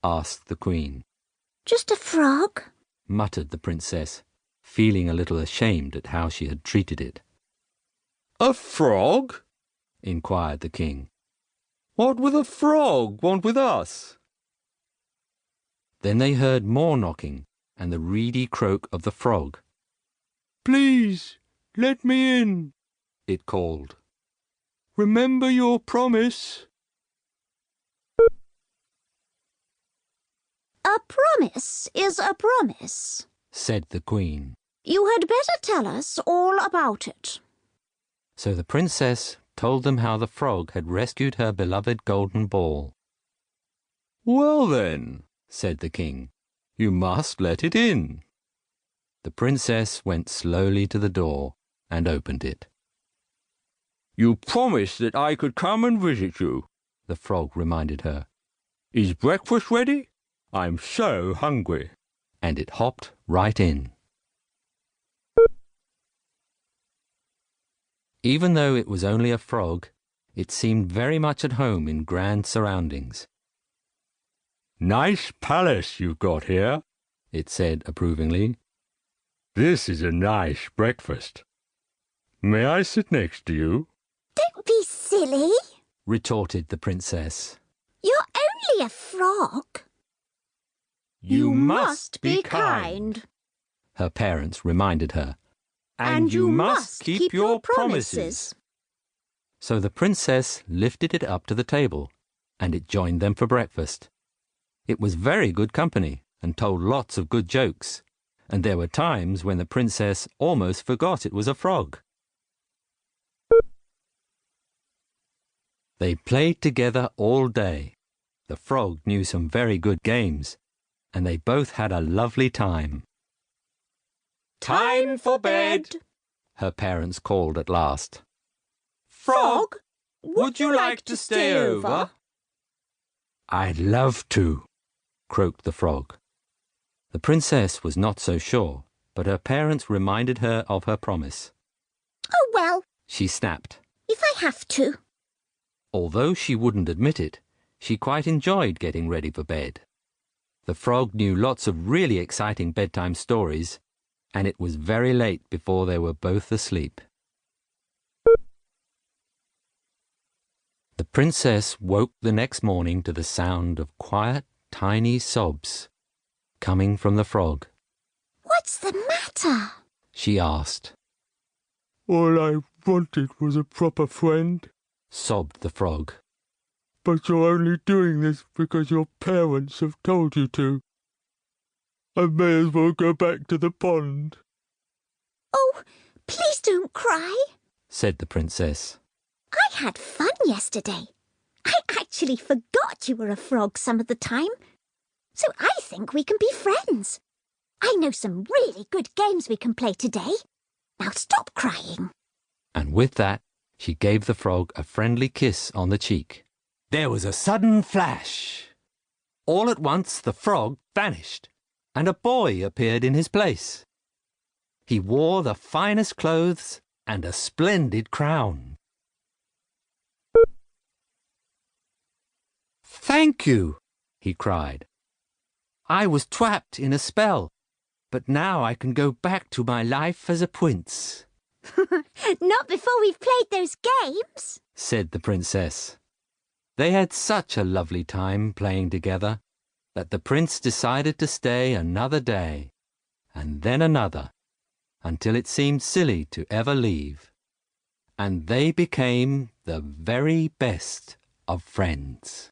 asked the Queen. Just a frog, muttered the Princess, feeling a little ashamed at how she had treated it. A frog? inquired the King. What would a frog want with us? Then they heard more knocking and the reedy croak of the frog. Please, let me in, it called. Remember your promise. A promise is a promise, said the Queen. You had better tell us all about it. So the Princess told them how the frog had rescued her beloved golden ball. Well then, said the King, you must let it in. The Princess went slowly to the door and opened it. You promised that I could come and visit you, the frog reminded her. Is breakfast ready? I'm so hungry. And it hopped right in. Even though it was only a frog, it seemed very much at home in grand surroundings. Nice palace you've got here, it said approvingly. This is a nice breakfast. May I sit next to you? Don't be silly, retorted the Princess. You're only a frog. You must be kind, her parents reminded her. And you must keep your promises. So the Princess lifted it up to the table, and it joined them for breakfast. It was very good company and told lots of good jokes, and there were times when the Princess almost forgot it was a frog. They played together all day. The frog knew some very good games, and they both had a lovely time. Time for bed, her parents called at last. Frog, would you like to stay over? I'd love to, croaked the frog. The Princess was not so sure, but her parents reminded her of her promise. Oh, well, she snapped. If I have to. Although she wouldn't admit it, she quite enjoyed getting ready for bed. The frog knew lots of really exciting bedtime stories, and it was very late before they were both asleep. The Princess woke the next morning to the sound of quiet, tiny sobs coming from the frog. What's the matter? she asked. All I wanted was a proper friend, sobbed the frog. But you're only doing this because your parents have told you to. I may as well go back to the pond. Oh, please don't cry, said the Princess. I had fun yesterday. I actually forgot you were a frog some of the time. So I think we can be friends. I know some really good games we can play today. Now stop crying. And with that, she gave the frog a friendly kiss on the cheek. There was a sudden flash. All at once the frog vanished, and a boy appeared in his place. He wore the finest clothes and a splendid crown. Thank you, he cried. I was trapped in a spell, but now I can go back to my life as a prince. Not before we've played those games, said the Princess. They had such a lovely time playing together that the Prince decided to stay another day, and then another, until it seemed silly to ever leave. And they became the very best of friends.